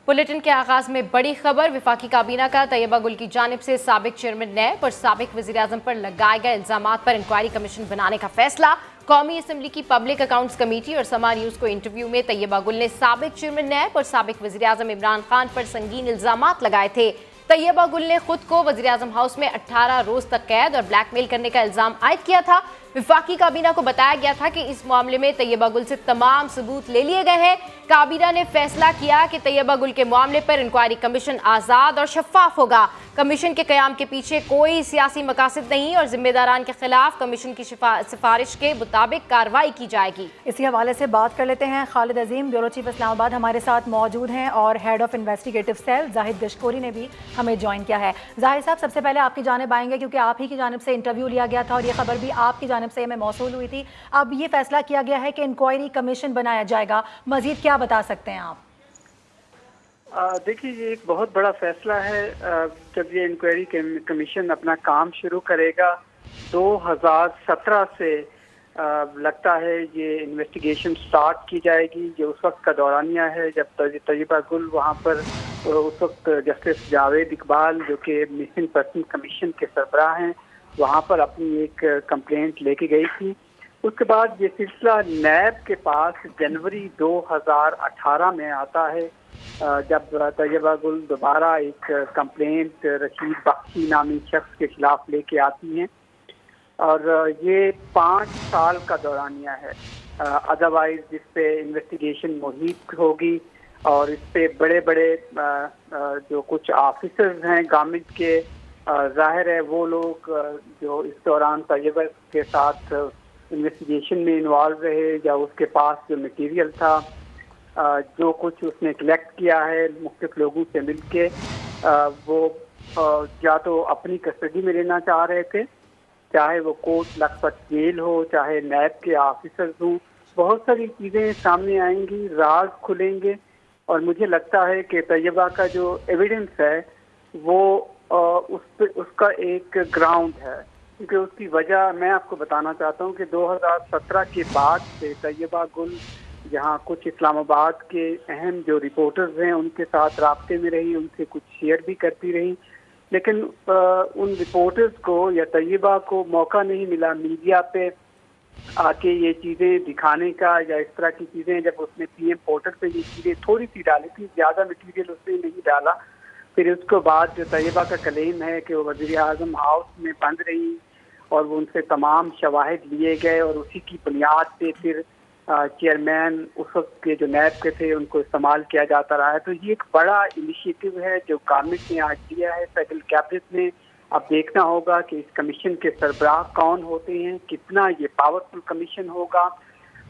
Bulletin के आगाज में बड़ी खबर। वफाकी काबीना का तैयबा गुल की जानिब से साबिक चेयरमैन नैब और साबिक वज़ीर-ए-आज़म पर लगाए गए इल्जामात पर इंक्वायरी कमीशन बनाने का फैसला। कौमी असम्बली की पब्लिक अकाउंट्स कमेटी और समा न्यूज़ को इंटरव्यू में तैयबा गुल ने साबिक चेयरमैन नैब और साबिक वज़ीर-ए-आज़म इमरान खान पर संगीन इल्जामात लगाए थे। तैयबा गुल ने खुद को वज़ीर-ए-आज़म हाउस में 18 रोज तक कैद और ब्लैकमेल करने का इल्जाम आयद किया था। वफाकी काबीना को बताया गया था कि इस मामले में तैयबा गुल से तमाम सबूत ले लिए गए हैं। काबीना ने फैसला किया कि तैयबा गुल के मामले पर इंक्वायरी कमीशन आज़ाद और शफाफ होगा। कमीशन के क़याम के पीछे कोई सियासी मकासद नहीं और जिम्मेदारान के खिलाफ कमीशन की सिफारिश के मुताबिक कार्रवाई की जाएगी। इसी हवाले से बात कर लेते हैं। खालिद अजीम, ब्यूरो चीफ इस्लामाबाद हमारे साथ मौजूद हैं और head of investigative cell Zahid Gashkori ने भी हमें ज्वाइन किया है। जाहिद साहब, सबसे पहले आपकी जानिब आएंगे क्योंकि आप ही की जानिब से इंटरव्यू लिया गया था और ये खबर भी आपकी जानिब से हमें मौसूल हुई थी। अब ये फैसला किया गया है कि इंक्वायरी कमीशन बनाया जाएगा, मजीद क्या बता सकते हैं आप? देखिए, ये एक बहुत बड़ा फैसला है। जब ये इंक्वायरी कमीशन अपना काम शुरू करेगा 2017 से लगता है ये इन्वेस्टिगेशन स्टार्ट की जाएगी। ये उस वक्त का दौरानिया है जब तैयबा गुल वहाँ पर उस वक्त जस्टिस जावेद इकबाल जो कि मिसिंग पर्सन कमीशन के सरबराह हैं वहाँ पर अपनी एक कंप्लेंट लेके गई थी। उसके बाद ये सिलसिला नैब के पास जनवरी 2018 में आता है जब तैयबा गुल दोबारा एक कंप्लेंट रशीद बख्शी नामी शख्स के खिलाफ लेके आती हैं और ये 5 साल का दौरानिया है। अदरवाइज जिस पे इन्वेस्टिगेशन मुहित होगी और इस पे बड़े बड़े जो कुछ ऑफिसर्स हैं गवर्नमेंट के, जाहिर है वो लोग जो इस दौरान तैयबा के साथ इन्वेस्टिगेशन में इन्वॉल्व रहे या उसके पास जो मटेरियल था, जो कुछ उसने कलेक्ट किया है मुख्तलिफ लोगों से मिलके, वो या तो अपनी कस्टडी में लेना चाह रहे थे, चाहे वो कोर्ट लखपत जेल हो, चाहे नैब के ऑफिसर्स हों। बहुत सारी चीज़ें सामने आएंगी, राज खुलेंगे और मुझे लगता है कि तैयबा का जो एविडेंस है वो उसका एक ग्राउंड है, क्योंकि उसकी वजह मैं आपको बताना चाहता हूँ कि 2017 के बाद से तैयबा गुल जहाँ कुछ इस्लामाबाद के अहम जो रिपोर्टर्स हैं उनके साथ राब्ते में रही, उनसे कुछ शेयर भी करती रही, लेकिन उन रिपोर्टर्स को या तैयबा को मौका नहीं मिला मीडिया पे आके ये चीज़ें दिखाने का या इस तरह की चीज़ें। जब उसने पीएम पोर्टल पे ये चीज़ें थोड़ी सी डाली थी, ज़्यादा मटीरियल उसने नहीं डाला। फिर उसके बाद जो तैयबा का क्लेम है कि वो वज़ीर-ए-आज़म हाउस में बंद रही और वो उनसे तमाम शवाहिद लिए गए और उसी की बुनियाद पे फिर चेयरमैन उस वक्त के जो नैब के थे उनको इस्तेमाल किया जाता रहा है। तो ये एक बड़ा इनिशिएटिव है जो गवर्नमेंट ने आज लिया है, फेडरल कैबिनेट ने। अब देखना होगा कि इस कमीशन के सरबराह कौन होते हैं, कितना ये पावरफुल कमीशन होगा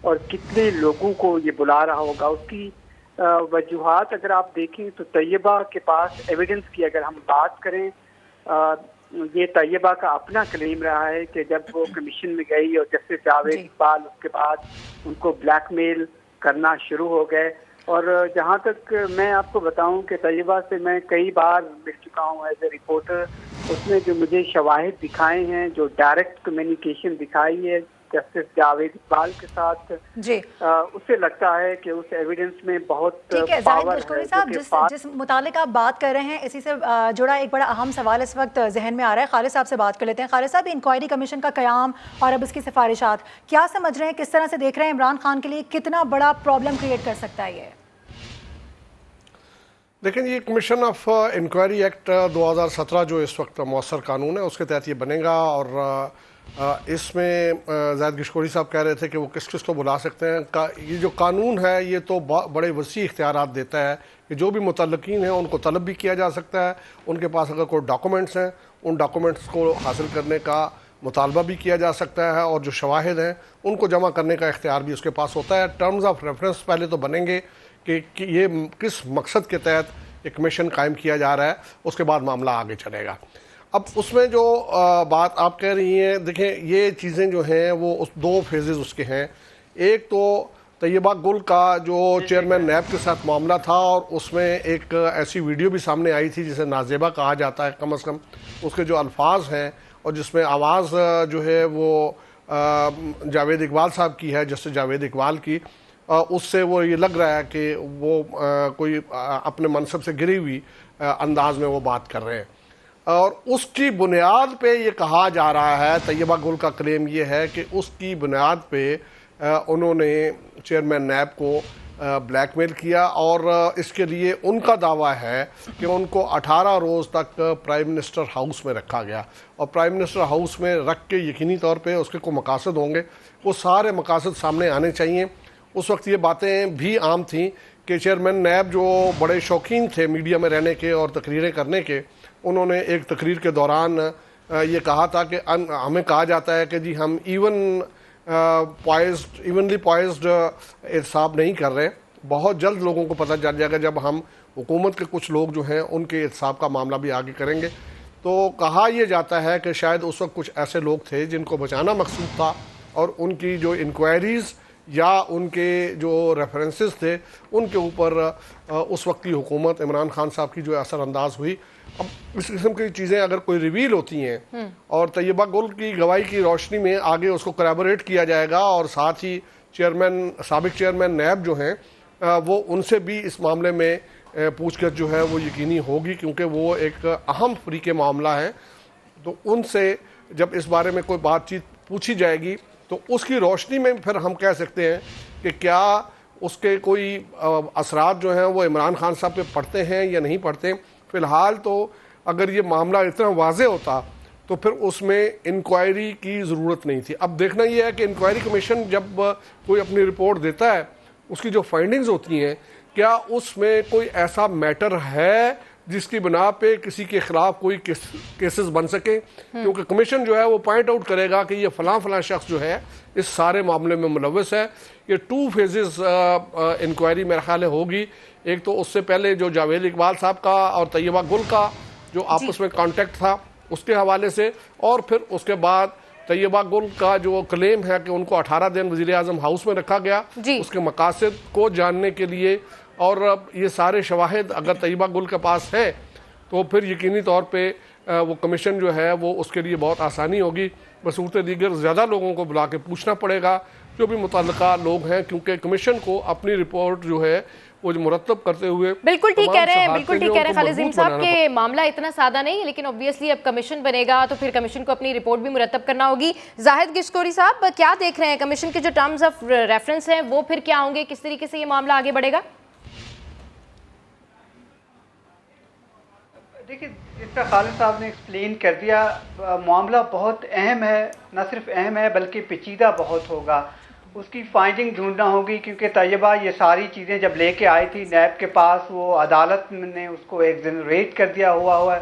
और कितने लोगों को ये बुला रहा होगा। उसकी वजूहात अगर आप देखें तो तैयबा के पास एविडेंस की अगर हम बात करें, ये तैयबा का अपना क्लेम रहा है कि जब वो कमीशन में गई और जस्टिस जावेद इकबाल उसके बाद उनको ब्लैकमेल करना शुरू हो गए। और जहाँ तक मैं आपको बताऊं कि तैयबा से मैं कई बार मिल चुका हूँ एज ए रिपोर्टर, उसने जो मुझे शवाहिद दिखाए हैं, जो डायरेक्ट कम्युनिकेशन दिखाई है जस्टिस जावेद इकबाल के साथ जी, उससे लगता है कि उस एविडेंस में बहुत पावर है। साहब, जिस मुतालिक आप बात कर रहे हैं इसी से जुड़ा एक बड़ा अहम सवाल इस वक्त जहन में आ रहा है। खालिद साहब से बात कर लेते हैं। खालिद साहब, इंक्वायरी कमीशन का क़याम और अब इसकी सिफारिशात क्या समझ रहे हैं, किस तरह से देख रहे हैं? इमरान खान के लिए कितना बड़ा प्रॉब्लम क्रिएट कर सकता है ये? लेकिन ये कमीशन ऑफ इंक्वायरी एक्ट 2017 जो इस वक्त मौसर कानून है उसके तहत ये बनेगा और इसमें जाहिद गशकोरी साहब कह रहे थे कि वो किस किस को बुला सकते हैं। ये जो कानून है ये तो बड़े वसी इख्तियारात देता है कि जो भी मुतल्लकीन हैं उनको तलब भी किया जा सकता है। उनके पास अगर कोई डॉक्यूमेंट्स हैं उन डॉक्यूमेंट्स को हासिल करने का मुतालबा भी किया जा सकता है और जो शवाहिद हैं उनको जमा करने का इख्तियार भी उसके पास होता है। टर्म्स ऑफ रेफरेंस पहले तो बनेंगे कि ये किस मकसद के तहत एक कमीशन कायम किया जा रहा है, उसके बाद मामला आगे चलेगा। अब उसमें जो बात आप कह रही हैं, देखें ये चीज़ें जो हैं वो उस 2 फेजेस उसके हैं। एक तो तैयबा गुल का जो चेयरमैन नैब के साथ मामला था और उसमें एक ऐसी वीडियो भी सामने आई थी जिसे नाजेबा कहा जाता है, कम से कम उसके जो अल्फाज हैं और जिसमें आवाज़ जो है वो जावेद इकबाल साहब की है, जस्टिस जावेद इकबाल की। उससे वो ये लग रहा है कि वो कोई अपने मनसब से गिरी हुई अंदाज में वो बात कर रहे हैं। और उसकी बुनियाद पे ये कहा जा रहा है, तैयबा गुल का क्लेम ये है कि उसकी बुनियाद पे उन्होंने चेयरमैन नैब को ब्लैकमेल किया और इसके लिए उनका दावा है कि उनको 18 रोज़ तक प्राइम मिनिस्टर हाउस में रखा गया और प्राइम मिनिस्टर हाउस में रख के यकीनी तौर पे उसके को मकासद होंगे, वो सारे मकासद सामने आने चाहिए। उस वक्त ये बातें भी आम थीं कि चेयरमैन नैब जो बड़े शौकीन थे मीडिया में रहने के और तकरीरें करने के, उन्होंने एक तकरीर के दौरान ये कहा था कि हमें कहा जाता है कि जी हम इवनली पॉइज्ड एहतसाब नहीं कर रहे। बहुत जल्द लोगों को पता चल जाएगा जब हम हुकूमत के कुछ लोग जो हैं उनके एहतसाब का मामला भी आगे करेंगे। तो कहा यह जाता है कि शायद उस वक्त कुछ ऐसे लोग थे जिनको बचाना मकसूद था और उनकी जो इंक्वायरीज़ या उनके जो रेफरेंसेस थे उनके ऊपर उस वक्त की हुकूमत इमरान खान साहब की जो असरअंदाज हुई। अब इस किस्म की चीज़ें अगर कोई रिवील होती हैं और तैयबा गुल की गवाही की रोशनी में आगे उसको कोलैबोरेट किया जाएगा और साथ ही साबिक चेयरमैन नैब जो हैं वो उनसे भी इस मामले में पूछगछ जो है वो यकीनी होगी, क्योंकि वो एक अहम फ्री के मामला है। तो उनसे जब इस बारे में कोई बातचीत पूछी जाएगी तो उसकी रोशनी में फिर हम कह सकते हैं कि क्या उसके कोई असरात जो हैं वो इमरान खान साहब पे पड़ते हैं या नहीं पड़ते। फ़िलहाल तो अगर ये मामला इतना वाज़े होता तो फिर उसमें इंक्वायरी की ज़रूरत नहीं थी। अब देखना ये है कि इंक्वायरी कमीशन जब कोई अपनी रिपोर्ट देता है, उसकी जो फाइंडिंग्स होती हैं, क्या उसमें कोई ऐसा मैटर है जिसकी बिना पे किसी के खिलाफ कोई केसेस बन सके, क्योंकि कमीशन जो है वो पॉइंट आउट करेगा कि ये फलां शख्स जो है इस सारे मामले में मुलव्वस है। ये 2 फेजेस इंक्वायरी मेरे ख्याल होगी। एक तो उससे पहले जो जावेद इकबाल साहब का और तैयबा गुल का जो आपस में कांटेक्ट था उसके हवाले से, और फिर उसके बाद तैयबा गुल का जो क्लेम है कि उनको 18 दिन वज़ीर-ए-आज़म हाउस में रखा गया, उसके मकासद को जानने के लिए। और ये सारे शवाहिद अगर तैयबा गुल के पास है तो फिर यकीनी तौर पे वो कमीशन जो है वो उसके लिए बहुत आसानी होगी। बसूरत दीगर ज़्यादा लोगों को बुला के पूछना पड़ेगा जो भी मुतल्लिका लोग हैं, क्योंकि कमीशन को अपनी रिपोर्ट जो है वो मुरतब करते हुए बिल्कुल ठीक कह रहे हैं खालिद अजीम साहब के मामला इतना सादा नहीं, लेकिन ऑब्वियसली अब कमीशन बनेगा तो फिर कमीशन को अपनी रिपोर्ट भी मुरतब करना होगी। जाहिद गिशकोरी साहब, क्या देख रहे हैं कमीशन के जो टर्म्स ऑफ रेफरेंस हैं वो फिर क्या होंगे, किस तरीके से ये मामला आगे बढ़ेगा? देखिए, जिस तरह खालिद साहब ने एक्सप्लेन कर दिया, मामला बहुत अहम है, न सिर्फ अहम है बल्कि पेचीदा बहुत होगा। उसकी फाइंडिंग ढूंढना होगी, क्योंकि तैयबा ये सारी चीज़ें जब लेके आई थी नैब के पास, वो अदालत ने उसको एक्सनरेट कर दिया हुआ है,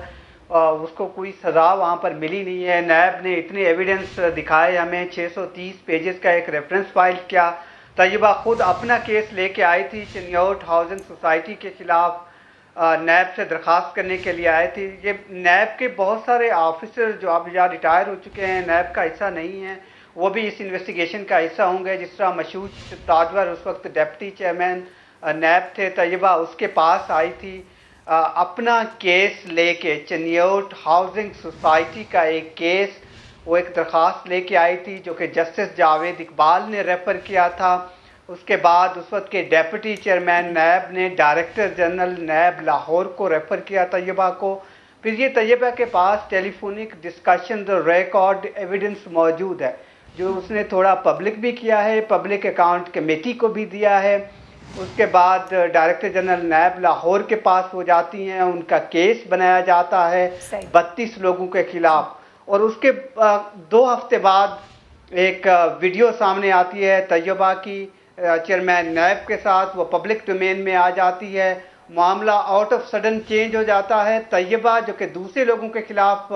उसको कोई सज़ा वहाँ पर मिली नहीं है। नैब ने इतने एविडेंस दिखाए हमें, 630 पेजेस का एक रेफरेंस फाइल किया। तैयबा खुद अपना केस लेके आई थी चिन्योट हाउसिंग सोसाइटी के ख़िलाफ़, नैब से दरख्वास्त करने के लिए आए थे। ये नैब के बहुत सारे ऑफिसर जो अब या रिटायर हो चुके हैं, नैब का हिस्सा नहीं है, वो भी इस इन्वेस्टिगेशन का हिस्सा होंगे। जिस तरह मशहूर ताजवर उस वक्त डिप्टी चेयरमैन नैब थे, तैयबा उसके पास आई थी अपना केस लेके, चिन्योट हाउसिंग सोसाइटी का एक केस, वो एक दरख्वास्त लेके आई थी जो कि जस्टिस जावेद इकबाल ने रेफ़र किया था। उसके बाद उस वक्त के डेप्यूटी चेयरमैन नैब ने डायरेक्टर जनरल नैब लाहौर को रेफ़र किया तैयबा को। फिर ये तैयबा के पास टेलीफोनिक डिस्कशन रिकॉर्ड एविडेंस मौजूद है जो उसने थोड़ा पब्लिक भी किया है, पब्लिक अकाउंट कमेटी को भी दिया है। उसके बाद डायरेक्टर जनरल नैब लाहौर के पास हो जाती हैं, उनका केस बनाया जाता है 32 लोगों के ख़िलाफ़, और उसके 2 हफ्ते बाद एक वीडियो सामने आती है तैयबा की चेयरमैन नैब के साथ, वो पब्लिक डोमेन में आ जाती है। मामला आउट ऑफ सडन चेंज हो जाता है। तैयबा जो कि दूसरे लोगों के ख़िलाफ़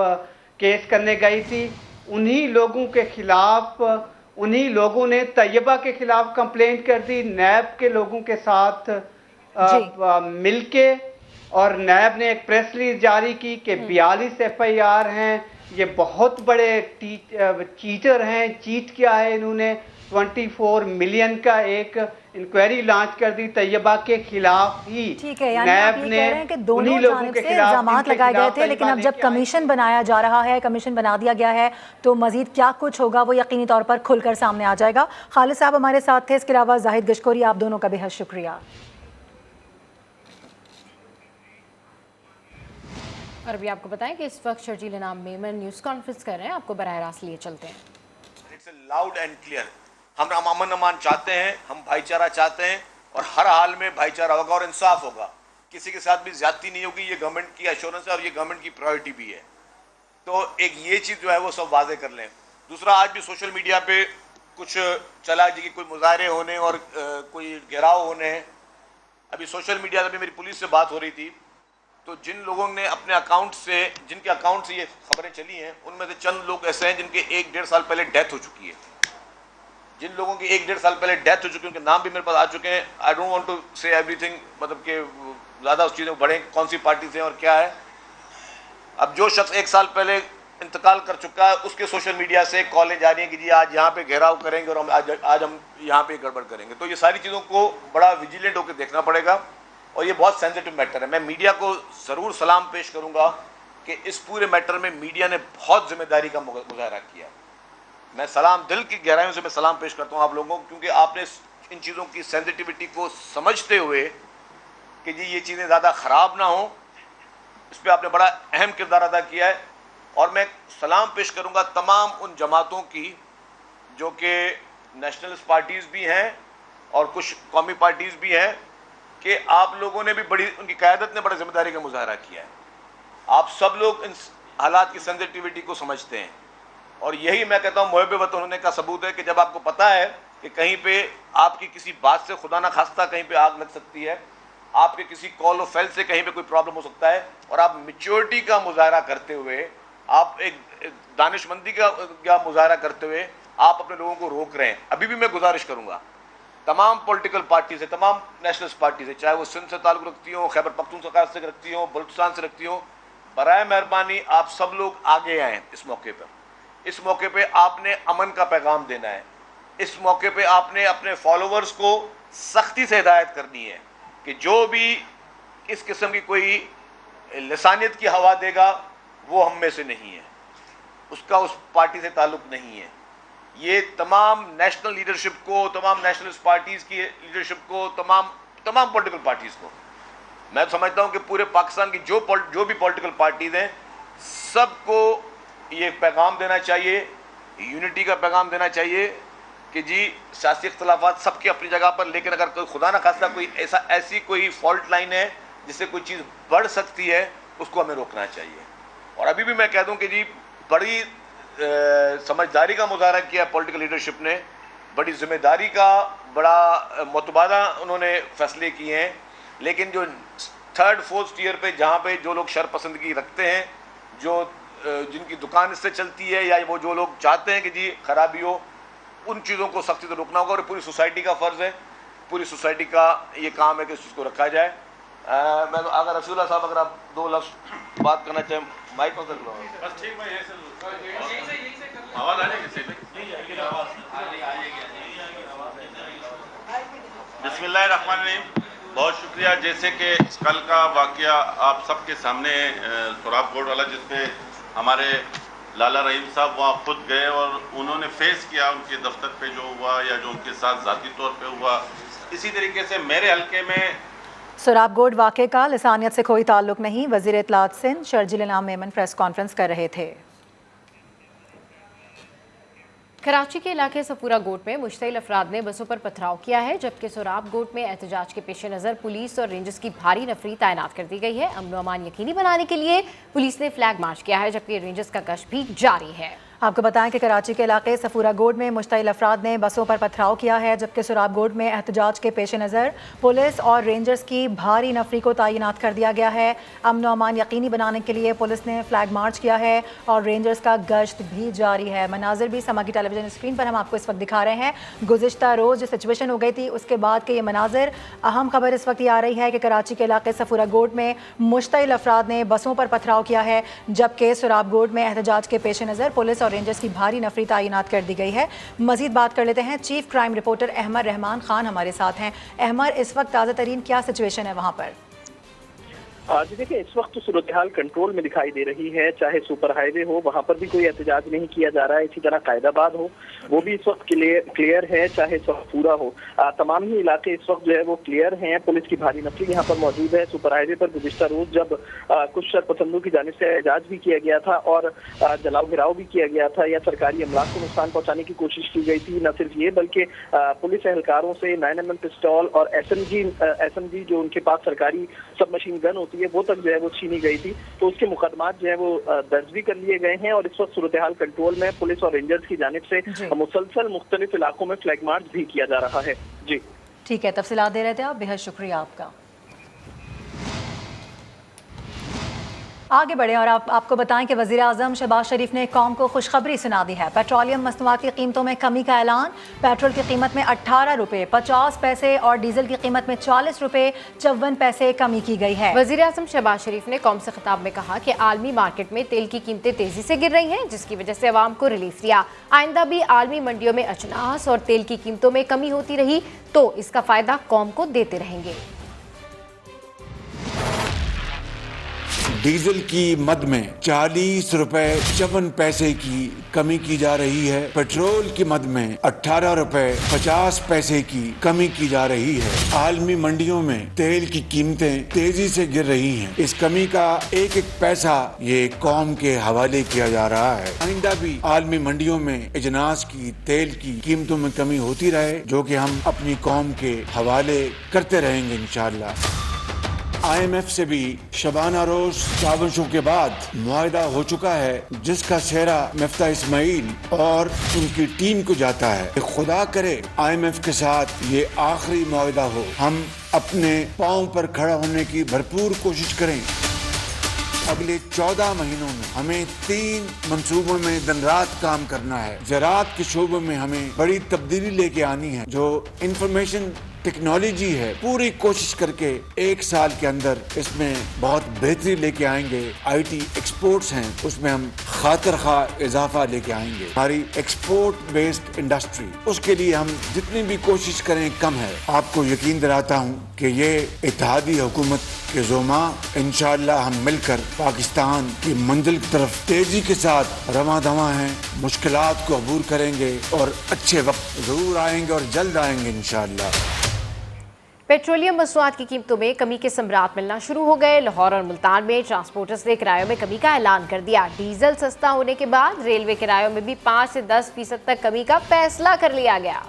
केस करने गई थी, उन्हीं लोगों के ख़िलाफ़ उन्हीं लोगों ने तैयबा के ख़िलाफ़ कंप्लेंट कर दी नैब के लोगों के साथ मिलके, और नैब ने एक प्रेस रिलीज जारी की कि 42 FIR हैं, ये बहुत बड़े चीटर हैं, चीट किया है इन्होंने, 24 मिलियन का एक इंक्वायरी लॉन्च कर दी तैयबा के खिलाफ ही। ठीक है, यानी आप ये कह रहे हैं कि दोनों जानिब से इल्जामात लगाए गए थे, लेकिन अब जब कमीशन बनाया जा रहा है, कमीशन बना दिया गया है, तो मजीद क्या कुछ होगा वो यकीनी तौर पर खुलकर सामने आ जाएगा। खालिद साहब हमारे साथ थे, इसके अलावा जाहिद गशकोरी, आप दोनों का बेहद शुक्रिया। और अभी आपको बताएं कि इस वक्त शर्जील इनाम मेमन न्यूज़ कॉन्फ्रेंस कर रहे हैं, आपको बराह रास्त लिए चलते हैं। इट्स लाउड एंड क्लियर, हम अमन अमान चाहते हैं, हम भाईचारा चाहते हैं और हर हाल में भाईचारा होगा और इंसाफ होगा, किसी के साथ भी ज्यादती नहीं होगी। ये गवर्नमेंट की एश्योरेंस है और ये गवर्नमेंट की प्रायोरिटी भी है। तो एक ये चीज़ जो है वो सब वाजे कर लें। दूसरा, आज भी सोशल मीडिया पे कुछ चला जी कि कोई मुजाहरे होने और कोई घेराव होने हैं। अभी सोशल मीडिया पे मेरी पुलिस से बात हो रही थी, तो जिन लोगों ने अपने अकाउंट से, जिनके अकाउंट से ये खबरें चली हैं, उनमें से चंद लोग ऐसे हैं जिनके 1-1.5 साल पहले डेथ हो चुकी है। जिन लोगों की 1-1.5 साल पहले डेथ हो चुकी है उनके नाम भी मेरे पास आ चुके हैं। आई डोंट वांट टू से एवरीथिंग, मतलब कि ज़्यादा उस चीज़ में बढ़े कौन सी पार्टी से और क्या है। अब जो शख्स 1 साल पहले इंतकाल कर चुका है, उसके सोशल मीडिया से कॉलें जा रही हैं कि जी आज यहाँ पे घेराव करेंगे और हम आज हम यहाँ पे गड़बड़ करेंगे। तो ये सारी चीज़ों को बड़ा विजिलेंट होकर देखना पड़ेगा और ये बहुत सेंसिटिव मैटर है। मैं मीडिया को ज़रूर सलाम पेश करूँगा कि इस पूरे मैटर में मीडिया ने बहुत जिम्मेदारी का मुजाहरा किया। मैं सलाम, दिल की गहराइयों से मैं सलाम पेश करता हूँ आप लोगों को, क्योंकि आपने इन चीज़ों की सेंसिटिविटी को समझते हुए कि जी ये चीज़ें ज़्यादा ख़राब ना हो, इस पर आपने बड़ा अहम किरदार अदा किया है। और मैं सलाम पेश करूँगा तमाम उन जमातों की जो कि नेशनलिस्ट पार्टीज़ भी हैं और कुछ कौमी पार्टीज़ भी हैं, कि आप लोगों ने भी बड़ी, उनकी क़यादत ने बड़ी जिम्मेदारी का मुजाहरा किया है। आप सब लोग इन हालात की सेंसिटिविटी को समझते हैं और यही मैं कहता हूँ मुहब्बे वतन होने का सबूत है कि जब आपको पता है कि कहीं पे आपकी किसी बात से खुदा ना खास्ता कहीं पे आग लग सकती है, आपके किसी कॉल और फेल से कहीं पे कोई प्रॉब्लम हो सकता है, और आप मैच्योरिटी का मुजाहरा करते हुए, आप एक दानिशमंदी का मुजाहरा करते हुए आप अपने लोगों को रोक रहे हैं। अभी भी मैं गुजारिश करूँगा तमाम पॉलिटिकल पार्टी से, तमाम नेशनलिस्ट पार्टी से, चाहे वो सिंध से ताल्लुक़ रखती हो, खैबर पख्तूनख्वा से रखती हो, बलूचिस्तान से रखती हो, बराए मेहरबानी आप सब लोग आगे आएँ। इस मौके पर, इस मौके पे आपने अमन का पैगाम देना है। इस मौके पे आपने अपने फॉलोवर्स को सख्ती से हिदायत करनी है कि जो भी इस किस्म की कोई लिसानियत की हवा देगा वो हम में से नहीं है, उसका उस पार्टी से ताल्लुक़ नहीं है। ये तमाम नेशनल लीडरशिप को, तमाम नेशनलिस्ट पार्टीज़ की लीडरशिप को, तमाम पॉलिटिकल पार्टीज़ को मैं समझता हूँ कि पूरे पाकिस्तान की जो भी पॉलिटिकल पार्टीज़ हैं, सबको ये पैगाम देना चाहिए, यूनिटी का पैगाम देना चाहिए कि जी सियासी इख्तलाफात सबके अपनी जगह पर, लेकिन अगर कोई खुदा न खास्ता कोई ऐसी कोई फॉल्ट लाइन है जिससे कोई चीज़ बढ़ सकती है, उसको हमें रोकना चाहिए। और अभी भी मैं कह दूं कि जी बड़ी समझदारी का मुजाहरा किया पॉलिटिकल लीडरशिप ने, बड़ी जिम्मेदारी का बड़ा मुतबादा उन्होंने फैसले किए हैं। लेकिन जो 3rd-4th टियर पे जहाँ पे जो लोग शरपसंदगी रखते हैं, जो जिनकी दुकान इससे चलती है, या वो जो लोग चाहते हैं कि जी खराबी हो, उन चीज़ों को सख्ती से रोकना होगा। और पूरी सोसाइटी का फ़र्ज़ है, पूरी सोसाइटी का ये काम है कि इस चीज़ को रखा जाए। मैं तो अगर रसूलुल्लाह साहब अगर आप 2 लफ्ज़ बात करना चाहें, माइक पर कर लो। बस ठीक, मैं आवाज़ आ जाएगी सही। बिस्मिल्लाहिर्रहमानिर्रहीम। बहुत शुक्रिया। जैसे कि कल का वाक़या आप सबके सामने सुराब गोड वाला, जिसमें हमारे लाला रहीम साहब वहाँ खुद गए और उन्होंने फेस किया उनके दफ्तर पे जो हुआ या जो उनके साथ ज़ाती तौर पे हुआ, इसी तरीके से मेरे हल्के में सुराब गोड वाक़े का लिसानियत से कोई ताल्लुक़ नहीं। वज़ीर इत्तलात सिंध शर्जील इनाम मेमन प्रेस कॉन्फ्रेंस कर रहे थे। कराची के इलाके सफूरा गोट में मुश्तइल अफराद ने बसों पर पथराव किया है, जबकि सोराब गोट में एहतजाज के पेश नज़र पुलिस और रेंजर्स की भारी नफरी तैनात कर दी गई है। अमन व अमान यकीनी बनाने के लिए पुलिस ने फ्लैग मार्च किया है, जबकि रेंजर्स का गश्त भी जारी है। आपको बताएं कि कराची के इलाके सफूरा गोड में मुश्तइल अफराद ने बसों पर पथराव किया है, जबकि सोराब गोड में एहतजाज के पेश नज़र पुलिस और रेंजर्स की भारी नफरी को तैनात कर दिया गया है। अमन व अमान यकीनी बनाने के लिए पुलिस ने फ्लैग मार्च किया है और रेंजर्स का गश्त भी जारी है। मनाजिर भी समा की टेलीविजन स्क्रीन पर हम आपको इस वक्त दिखा रहे हैं। गुज़िश्ता रोज़ जो सिचुएशन हो गई थी उसके बाद के ये मनाजिर। अहम खबर इस वक्त ये आ रही है कि कराची के इलाके सफूरा गोड में मुश्तइल अफराद ने बसों पर पथराव किया है, जबकि सोराब गोड में एहतजाज के पेश नज़र पुलिस और रेंजर्स की भारी नफरी तैनात कर दी गई है। मजीद बात कर लेते हैं, chief crime reporter Ahmed Rahman Khan हमारे साथ हैं। अहमद, इस वक्त ताज़ा तरीन क्या सिचुएशन है वहाँ पर? आज देखिए, इस वक्त तो सूरत हाल कंट्रोल में दिखाई दे रही है। चाहे सुपर हाईवे हो, वहां पर भी कोई एहतजाज नहीं किया जा रहा है। इसी तरह कायदाबाद हो, वो भी इस वक्त क्लियर है। चाहे पूरा हो, तमाम ही इलाके इस वक्त जो है वो क्लियर हैं। पुलिस की भारी नफरी यहाँ पर मौजूद है। सुपर हाईवे पर गुज़िश्ता रोज जब कुछ शरपसंदों की जानिब से एहतजाज भी किया गया था और जलाओ गिराव भी किया गया था या सरकारी अमलाक को नुकसान पहुंचाने की कोशिश की गई थी। न सिर्फ ये बल्कि पुलिस एहलकारों से 9mm पिस्टल और SMG जो उनके पास सरकारी सब मशीन गन होती है वो तक जो है वो छीनी गई थी। तो उसके मुकदमात जो है वो दर्ज भी कर लिए गए हैं और इस वक्त सूरत हाल कंट्रोल में पुलिस और रेंजर्स की जानिब से मुसलसल मुख्तलिफ इलाकों में फ्लैग मार्च भी किया जा रहा है। जी ठीक है, तफसीलात दे रहे थे आप, बेहद शुक्रिया आपका। आगे बढ़े और आपको बताएं कि वज़ीर आज़म शहबाज शरीफ ने कौम को खुशखबरी सुना दी है। पेट्रोलियम मसनूआत की कीमतों में कमी का ऐलान। पेट्रोल की कीमत में 18 रुपये 50 पैसे और डीजल की कीमत में 40 रुपये 54 पैसे कमी की गई है। वज़ीर आज़म शहबाज शरीफ ने कौम से खिताब में कहा कि आलमी मार्केट में तेल की कीमतें तेजी से गिर रही हैं, जिसकी वजह से अवाम को रिलीफ दिया। आइंदा भी आलमी मंडियों में अजनास और तेल की कीमतों में कमी होती रही तो इसका फायदा कौम को देते रहेंगे। डीजल की मद में 40 रुपए 54 पैसे की कमी की जा रही है। पेट्रोल की मद में 18 रुपए 50 पैसे की कमी की जा रही है। आलमी मंडियों में तेल की कीमतें तेजी से गिर रही हैं। इस कमी का एक एक पैसा ये कौम के हवाले किया जा रहा है। आइंदा भी आलमी मंडियों में अजनास की तेल की कीमतों में कमी होती रहे, जो कि हम अपनी कौम के हवाले करते रहेंगे इंशाअल्लाह। IMF से भी शबाना रोज साजिशों के बाद मुआहदा हो चुका है, जिसका सेहरा मिफ्ता इस्माइल और उनकी टीम को जाता है। खुदा करे IMF के साथ ये आखिरी मुआहदा हो। हम अपने पांव पर खड़ा होने की भरपूर कोशिश करें। अगले 14 महीनों में हमें 3 मंसूबों में दिन रात काम करना है। ज़राअत के शोबे में हमें बड़ी तब्दीली लेके आनी है। जो इंफॉर्मेशन टेक्नोलॉजी है, पूरी कोशिश करके 1 साल के अंदर इसमें बहुत बेहतरी लेके आएंगे। IT एक्सपोर्ट्स हैं, उसमें हम खातिर खा इजाफा लेके आएंगे। हमारी एक्सपोर्ट बेस्ड इंडस्ट्री, उसके लिए हम जितनी भी कोशिश करें कम है। आपको यकीन दिलाता हूँ कि ये इत्तेहादी हुकूमत के ज़ोमा इंशाअल्लाह हम मिलकर पाकिस्तान की मंजिल की तरफ तेजी के साथ रवां दवा हैं। मुश्किलात को अबूर करेंगे और अच्छे वक्त जरूर आएंगे और जल्द आएंगे इंशाअल्लाह। पेट्रोलियम मसनूआत की कीमतों में कमी के सम्राट मिलना शुरू हो गए। लाहौर और मुल्तान में ट्रांसपोर्टर्स ने किरायों में कमी का ऐलान कर दिया। डीजल सस्ता होने के बाद रेलवे किरायों में भी 5 से 10% तक कमी का फैसला कर लिया गया।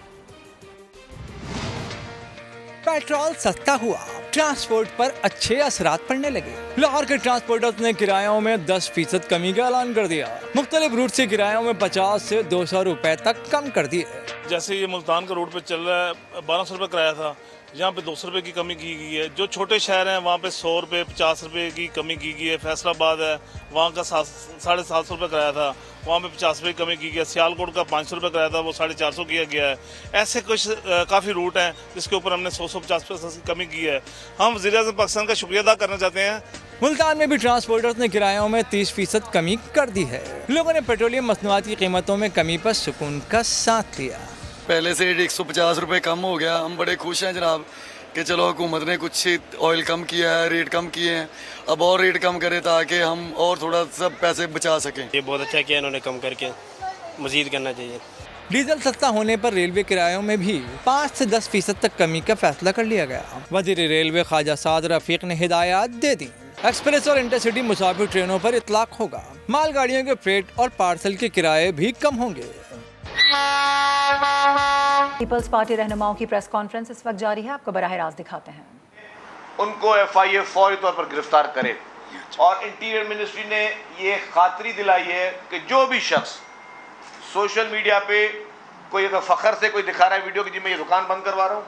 पेट्रोल सस्ता हुआ, ट्रांसपोर्ट पर अच्छे असरात पड़ने लगे। लाहौर के ट्रांसपोर्टर्स ने किरायों में 10% कमी का ऐलान कर दिया। मुख्तलिफ रूट से किरायों में 50 से 200 रुपए तक कम कर दिए। जैसे ये मुल्तान का रूट पे चल रहा है 1200 रुपये किराया था, यहाँ पे 200 रुपये की कमी की गई है। जो छोटे शहर हैं वहाँ पे 100 रुपये 50 रुपये की कमी की गई है। फैसलाबाद है, वहाँ का 750 रुपये किराया था, वहाँ पे 50 रुपये की कमी की गई है। सियालकोट का 500 रुपये किराया था, वो 450 किया गया है। ऐसे कुछ काफ़ी रूट हैं जिसके ऊपर हमने 100-150% की कमी की है। हम वज़ीर-ए-आज़म पाकिस्तान का शुक्रिया अदा करना चाहते हैं। मुल्तान में भी ट्रांसपोर्टर्स ने किरायों में 30% कमी कर दी है। लोगों ने पेट्रोलियम मसनूआत की कीमतों में कमी पर सुकून का साथ लिया। पहले से 150 रुपये कम हो गया। हम बड़े खुश हैं जनाब कि चलो हुकूमत ने कुछ ऑयल कम किया है, रेट कम किए हैं। अब और रेट कम करे ताकि हम और थोड़ा सब पैसे बचा सकें। ये बहुत अच्छा किया इन्होंने, कम करके मज़ीद करना चाहिए। डीजल सस्ता होने पर रेलवे किरायों में भी 5 से 10% तक कमी का फैसला कर लिया गया। वज़ीर रेलवे ख्वाजा साद रफीक ने हिदायत दे दी। एक्सप्रेस और इंटरसिटी मुसाफिर ट्रेनों पर इतलाक होगा। मालगाड़ियों के फ्रेट और पार्सल के किराए भी कम होंगे। पीपल्स पार्टी रहनुमाओं की प्रेस कॉन्फ्रेंस इस वक्त जारी है, आपको बराह रास्त दिखाते हैं। उनको FIA फौरी तौर पर गिरफ्तार करे और इंटीरियर मिनिस्ट्री ने ये खातरी दिलाई है कि जो भी शख्स सोशल मीडिया पे कोई अगर फ़ख्र से कोई दिखा रहा है वीडियो कि जी मैं ये दुकान बंद करवा रहा हूँ,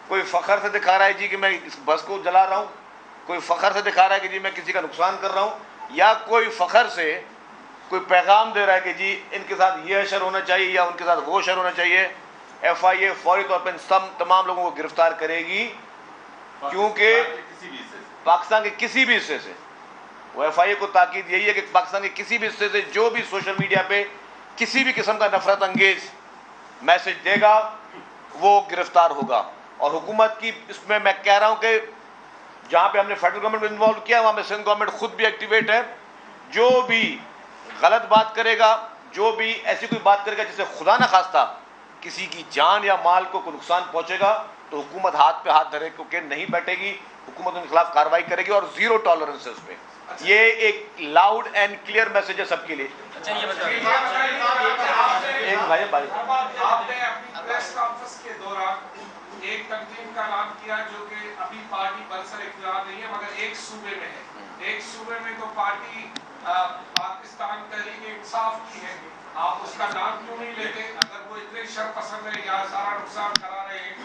कोई फ़ख्र से दिखा रहा है जी कि मैं इस बस को जला रहा हूँ, कोई फ़ख्र से दिखा रहा है कि जी मैं किसी का नुकसान कर रहा हूँ, या कोई फ़ख्र से कोई पैगाम दे रहा है कि जी इनके साथ ये अशर होना चाहिए या उनके साथ वो अशर होना चाहिए, FIA फौरी तौर पर इन तमाम लोगों को गिरफ्तार करेगी। क्योंकि पाकिस्तान के किसी भी हिस्से से, वो FIA को ताकीद यही है कि पाकिस्तान के किसी भी हिस्से से जो भी सोशल मीडिया पे किसी भी किस्म का नफरत अंगेज मैसेज देगा वो गिरफ्तार होगा। और हुकूमत की इसमें मैं कह रहा हूं कि जहां पे हमने फेडरल गवर्नमेंट को इन्वॉल्व किया वहां पे सेंट्रल गवर्नमेंट खुद भी एक्टिवेट है। जो भी गलत बात करेगा, जो भी ऐसी कोई बात करेगा जिससे खुदा न खास्ता किसी की जान या माल को कोई नुकसान पहुंचेगा, तो हुकूमत हाथ पे हाथ धरे के नहीं बैठेगी, हुकूमत उनके खिलाफ कार्रवाई करेगी और जीरो टॉलरेंस है उस पर। ये एक लाउड एंड क्लियर मैसेज है सबके लिए। एक भाई आपने अपनी प्रेस कॉन्फ्रेंस के दौरान एक तंजीम का नाम किया जो कि अभी पार्टी बरसर इख्तियार नहीं है मगर एक सूबे में है। एक सूबे में तो पार्टी पाकिस्तान तहरीक-ए-इंसाफ की है, आप उसका नाम क्यों नहीं लेते अगर वो इतने शरपसंद है या सारा नुकसान करा रहे हैं?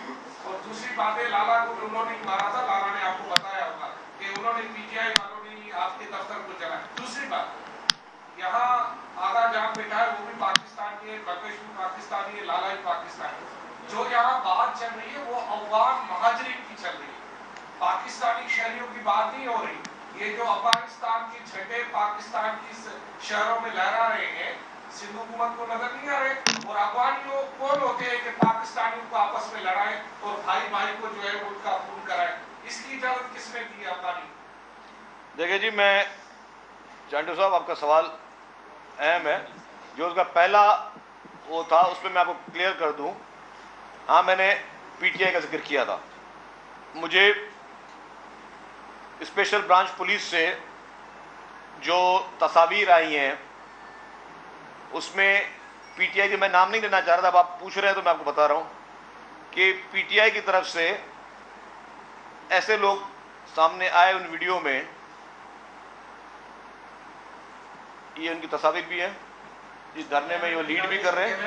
और दूसरी बात है, लाला को उन्होंने मारा था, लाला ने आपको बताया होगा कि उन्होंने पीटीआई वालों ने आपके दफ्तर को जलाया। दूसरी बात, यहाँ आधा जहाँ बैठा है वो भी पाकिस्तानी है, बकश भी पाकिस्तानी है, लाला भी पाकिस्तानी है। जो यहाँ बात चल रही है वो अफगान महाजरीन की चल रही है, पाकिस्तानी शहरियों की बात नहीं हो रही। ये जो अफगानिस्तान के झंडे पाकिस्तान की शहरों में लहरा रहे हैं, सिंध हुकूमत को नजर नहीं आ रहे। और अफगानी लोग कौन होते हैं कि पाकिस्तानियों को आपस में लड़ाए और भाई भाई को जो है उनका खून कराए? इसकी इजाजत किसने दी है अफगानी? देखिए जी, मैं चांटू साहब आपका सवाल अहम है। जो उसका पहला वो था उस पर मैं आपको क्लियर कर दूं। हाँ, मैंने पीटीआई का जिक्र किया था। मुझे स्पेशल ब्रांच पुलिस से जो तस्वीर आई हैं उसमें पीटीआई की, मैं नाम नहीं लेना चाह रहा था, अब आप पूछ रहे हैं तो मैं आपको बता रहा हूँ कि पीटीआई की तरफ से ऐसे लोग सामने आए उन वीडियो में, ये उनकी तस्वीर भी है, इस धरने में ये लीड भी कर रहे हैं।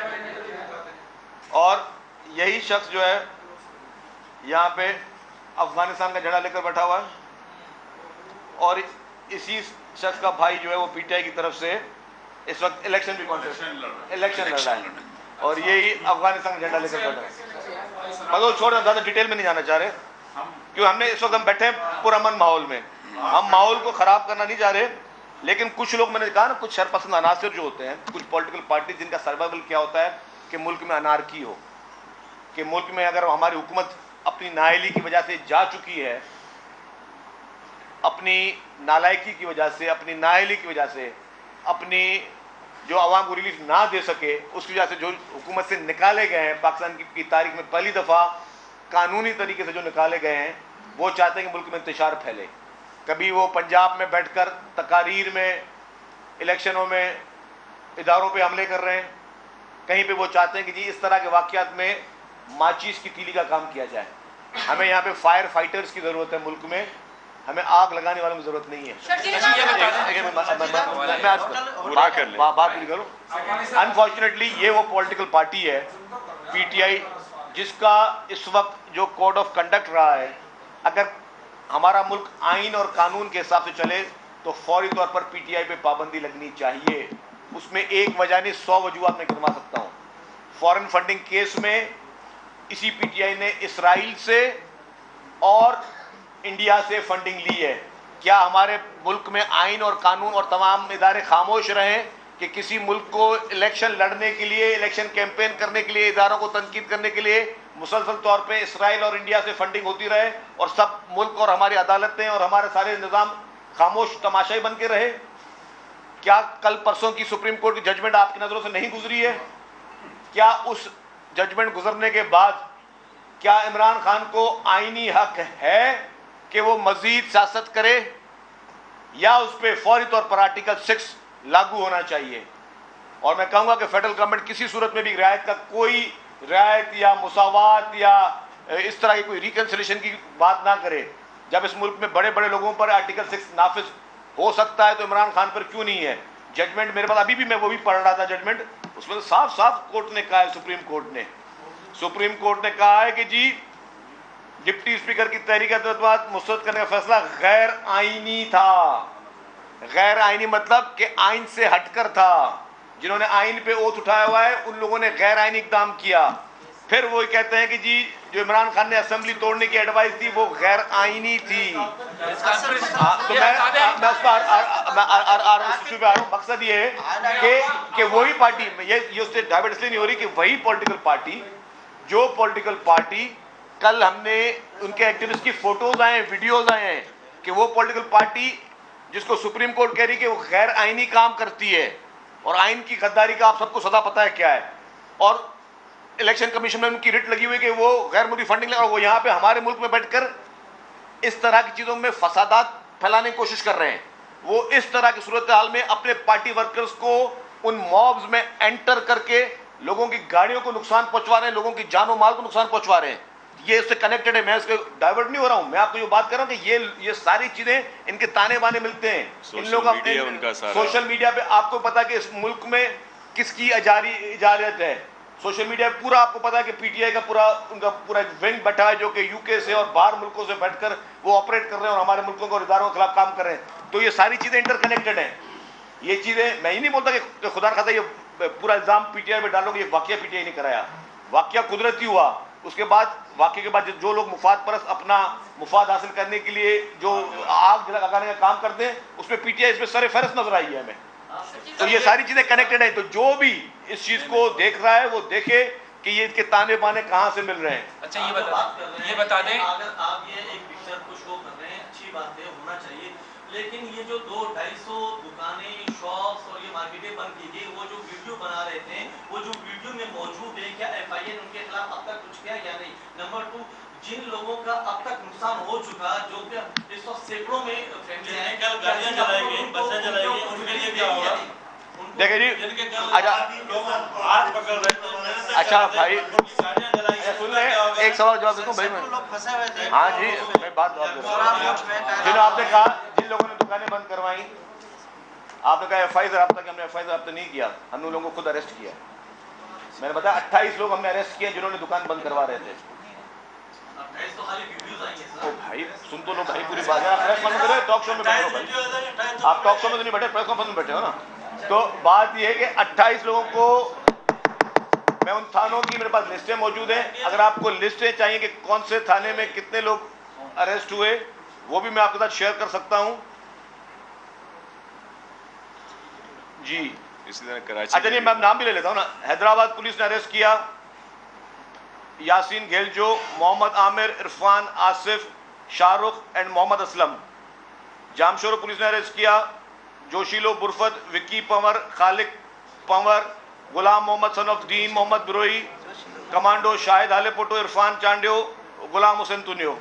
और यही शख्स जो है यहाँ पे अफगानिस्तान का झंडा लेकर बैठा हुआ है और इसी शख्स का भाई जो है वो पीटीआई की तरफ से इस वक्त इलेक्शन लड़ रहा है और यही अफगानिस्तान का झंडा लेकर बैठा है। मगर छोड़, ज़्यादा डिटेल में नहीं जाना चाह रहे क्यों हमने इस वक्त हम बैठे हैं पुरअमन माहौल में, हम माहौल को ख़राब करना नहीं चाह रहे। लेकिन कुछ लोग, मैंने कहा ना, कुछ शरपसंद अनासर जो होते हैं, कुछ पॉलिटिकल पार्टी जिनका सर्वाइवल क्या होता है कि मुल्क में अनारकी हो, कि मुल्क में अगर हमारी हुकूमत अपनी नाअहली की वजह से जा चुकी है, अपनी नालायकी की वजह से, अपनी नाअहली की वजह से, अपनी जो आवाम को रिलीफ ना दे सके उसकी वजह से जो हुकूमत से निकाले गए हैं, पाकिस्तान की तारीख में पहली दफ़ा कानूनी तरीके से जो निकाले गए हैं, वो चाहते हैं कि मुल्क में इंतशार फैले। कभी वो पंजाब में बैठकर तकारीर में, इलेक्शनों में इदारों पे हमले कर रहे हैं, कहीं पे वो चाहते हैं कि जी इस तरह के वाक़यात में माचिस की तीली का काम किया जाए। हमें यहाँ पे फायर फाइटर्स की ज़रूरत है मुल्क में, हमें आग लगाने वालों की ज़रूरत नहीं है। बात पूरी करो। अनफॉर्चुनेटली ये वो पॉलिटिकल पार्टी है पीटीआई जिसका इस वक्त जो कोड ऑफ कंडक्ट रहा है, अगर हमारा मुल्क आइन और कानून के हिसाब से चले तो फौरी तौर पर पीटीआई पे पाबंदी लगनी चाहिए। उसमें एक वजह नहीं 100 वजूहात मैं गिनवा सकता हूँ। फॉरेन फंडिंग केस में इसी पीटीआई ने इसराइल से और इंडिया से फंडिंग ली है। क्या हमारे मुल्क में आइन और कानून और तमाम इदारे खामोश रहें कि किसी मुल्क को इलेक्शन लड़ने के लिए, इलेक्शन कैंपेन करने के लिए, इदारों को तनकीद करने के लिए मुसलसल तौर पे इसराइल और इंडिया से फंडिंग होती रहे और सब मुल्क और हमारी अदालतें और हमारे सारे निज़ाम खामोश तमाशाई बन के रहे? क्या कल परसों की सुप्रीम कोर्ट की जजमेंट आपकी नज़रों से नहीं गुजरी है? क्या उस जजमेंट गुजरने के बाद क्या इमरान खान को आईनी हक है कि वो मजीद सियासत करे या उस पर फौरी तौर पर आर्टिकल 6 लागू होना चाहिए? और मैं कहूँगा कि फेडरल गवर्नमेंट किसी सूरत में भी रियायत का कोई रियायत या मुसावात या इस तरह की कोई रिकन्सिलेशन की बात ना करे। जब इस मुल्क में बड़े बड़े लोगों पर आर्टिकल 6 नाफिज हो सकता है तो इमरान खान पर क्यों नहीं है? जजमेंट मेरे पास अभी भी, मैं वो भी पढ़ रहा था जजमेंट, उसमें तो साफ साफ कोर्ट ने कहा है, सुप्रीम कोर्ट ने कहा है कि जी डिप्टी स्पीकर की तहरीक मुस्तरद करने का फैसला गैर आईनी था। गैर आईनी मतलब कि आइन से हटकर था। जिन्होंने आइन पे ओथ उठाया हुआ है उन लोगों ने गैर आईनी इकदाम किया। फिर वो कहते हैं कि जी जो इमरान खान ने असेंबली तोड़ने की एडवाइस दी वो गैर आईनी थी। तो इशू पे आ रहा हूँ। मकसद ये है कि वही पार्टी, ये उससे डाइवर्ट इसलिए नहीं हो रही कि वही पॉलिटिकल पार्टी, जो पॉलिटिकल पार्टी कल हमने उनके एक्टिविस्ट की फोटोज आए हैं, वीडियोज आए हैं, कि वो पॉलिटिकल पार्टी जिसको सुप्रीम कोर्ट कह रही है कि वो गैर आईनी काम करती है, और आइन की गद्दारी का आप सबको सदा पता है क्या है, और इलेक्शन कमीशन में उनकी रिट लगी हुई कि वो गैर मुल्की फंडिंग लगा, और वो यहाँ पे हमारे मुल्क में बैठकर इस तरह की चीज़ों में फसादात फैलाने की कोशिश कर रहे हैं। वो इस तरह की सूरत हाल में अपने पार्टी वर्कर्स को उन मॉब्स में एंटर करके लोगों की गाड़ियों को नुकसान पहुंचवा रहे हैं, लोगों की जान और माल को नुकसान पहुंचवा रहे हैं। ये इससे कनेक्टेड है, मैं इसके डाइवर्ट नहीं हो रहा हूं, मैं आपको ये बात कर रहा हूं कि ये सारी चीजें इनके ताने बाने मिलते हैं। इन लोगों का सोशल मीडिया पे आपको पता है कि इस मुल्क में किसकी इजाजत है। सोशल मीडिया पे पूरा आपको पता है कि पीटीआई का उनका पूरा विंग बैठा है जो कि यूके से और बाहर मुल्कों से बैठकर वो ऑपरेट कर रहे हैं और हमारे मुल्कों और इदारों के खिलाफ काम कर रहे हैं। तो ये सारी चीजें इंटरकनेक्टेड हैं। ये चीजें मैं ही नहीं बोलता कि खुदा खाता ये पूरा इल्जाम पीटीआई पे डालोगे, ये वाकया पीटीआई नहीं कराया, वाकया कुदरती हुआ। उसके बाद वाकये के बाद जो लोग मुफाद परस्त अपना मुफाद हासिल करने के लिए जो आग लगाने का काम करते हैं, उसमें पीटीआई इसमें सर फहरिस्त नजर आई है हमें। तो ये सारी चीजें कनेक्टेड है। तो जो भी इस चीज को देख रहा है वो देखे कि ये इसके ताने बाने कहां से मिल रहे हैं। अच्छा ये बता दें, अगर आप ये एक पिक्चर को शो कर रहे हैं, अच्छी बात है, होना चाहिए, लेकिन ये जो 200-250 दुकानें, शॉप्स और ये मार्केटें बंद की गई, वो जो वीडियो बना रहे थे, वो जो वीडियो में मौजूद है, क्या एफआईआर उनके खिलाफ अब तक कुछ किया या नहीं? नंबर 2, जिन लोगों का अब तक नुकसान हो चुका, जो कि इस वक्त सैकड़ों में फैमिली हैं, गाड़ियां जलाएंगे, बसें जलाएंगे, उनके लिए क्या होगा? देखिए जी, अच्छा भाई सुन ले, एक सवाल जवाब देता हूँ भाई मैं। हाँ जी, मैं बात जवाब दे रहा हूँ। जिन्होंने आपने कहा, जिन लोगों ने दुकानें बंद करवाई, आपने कहा एफआईआर से रब्ता किया, हमने एफआईआर से रब्ता नहीं किया, हमने लोगों को खुद अरेस्ट किया। मैंने बताया 28 लोग हमने अरेस्ट किए जिन्होंने दुकान बंद करवा रहे थे। ओ भाई सुन तो लो भाई, पूरी बात है। आप प्रेस कॉन्फ्रेंस में टॉक शो में बैठे हो भाई, आप टॉक शो में तो नहीं बैठे, प्रेस कॉन्फ्रेंस में बैठे हो ना। तो बात यह है कि 28 लोगों को, मैं उन थानों की मेरे पास लिस्टें मौजूद हैं, अगर आपको लिस्टें चाहिए कि कौन से थाने में कितने लोग अरेस्ट हुए, वो भी मैं आपके साथ शेयर कर सकता हूं जी। इसी तरह कराची, अच्छा नहीं, मैं नाम भी ले लेता हूं ना। हैदराबाद पुलिस ने अरेस्ट किया यासीन घेलजो, मोहम्मद आमिर, इरफान, आसिफ, शाहरुख एंड मोहम्मद असलम। जामशोर पुलिस ने अरेस्ट किया जोशीलो बुरफत, विक्की पंवर, खालिक पंवर, गुलाम Mohammad son of Deen Mohammad बिरोई, commando Shahid हालेपोटो, Irfan Chandio, Ghulam Hussain तुनियो।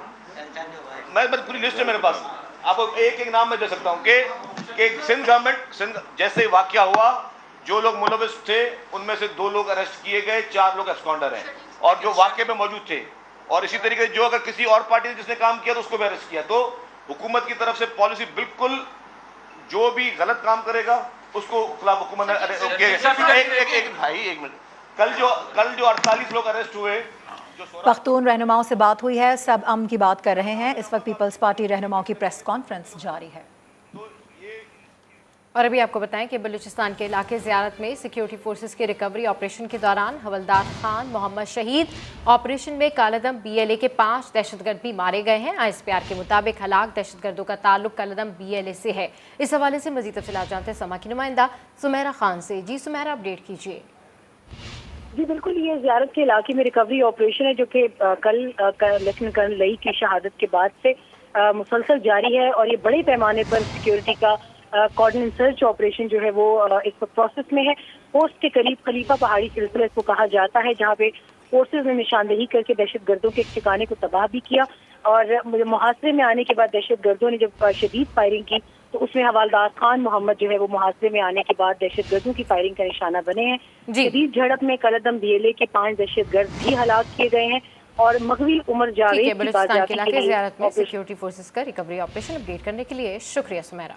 मैं बस पूरी लिस्ट है मेरे पास, आपको एक एक नाम मैं दे सकता हूँ कि सिंध गवर्नमेंट जैसे ही वाकया हुआ, जो लोग मुलविस थे उनमें से 2 लोग अरेस्ट किए गए, 4 लोग एब्सकॉन्डर हैं और जो वाकये में मौजूद थे। और इसी तरीके से जो अगर किसी और पार्टी ने जिसने काम किया तो उसको भी अरेस्ट किया। तो हुकूमत की तरफ से पॉलिसी बिल्कुल, जो भी गलत काम करेगा उसको खिलाफ हुकूमत एक मिनट, कल जो 48 लोग अरेस्ट हुए, पख्तून रहनुमाओं से बात हुई है, सब अमन की बात कर रहे हैं। इस वक्त पीपल्स पार्टी रहनुमाओं की प्रेस कॉन्फ्रेंस जारी है। और अभी आपको बताएं कि बलूचिस्तान के इलाके ज़ियारत में सिक्योरिटी फोर्सेस के रिकवरी ऑपरेशन के दौरान हवलदार खान मोहम्मद शहीद। ऑपरेशन में कालादम BLA के 5 दहशतगर्द भी मारे गए हैं। ISPR के मुताबिक हलाक दहशतगर्दों का ताल्लुक कालादम BLA से है। इस हवाले से मजीद तफसीलात जानते हैं समा की नुमाइंदा सुमेरा खान से। जी सुमेरा, अपडेट कीजिए। जी बिल्कुल, ये ज़ियारत के इलाके में रिकवरी ऑपरेशन है जो कि कल लेफ्टिनेंट कर्नल लई की शहादत के बाद से मुसलसल जारी है और ये बड़े पैमाने पर सिक्योरिटी का कॉर्डिनेट सर्च ऑपरेशन जो है वो इस प्रोसेस में है। पोस्ट के करीब खलीफा पहाड़ी सिलसिला इसको कहा जाता है, जहाँ पे फोर्सेज ने निशानदेही करके दहशतगर्दों के ठिकाने को तबाह भी किया और मुहासरे में आने के बाद दहशतगर्दों ने जब शदीद फायरिंग की तो उसमें हवालदार खान मोहम्मद जो है वो मुहासरे में आने के बाद दहशतगर्दों की फायरिंग का निशाना बने हैं। शदीद झड़प में कालादम BLA के 5 दहशतगर्द भी हलाक किए गए हैं और मगवी उमर जावेद बलूचिस्तान के इलाके ज़ियारत में सिक्योरिटी फोर्सेस का रिकवरी ऑपरेशन अपडेट करने के लिए शुक्रिया सुमेरा।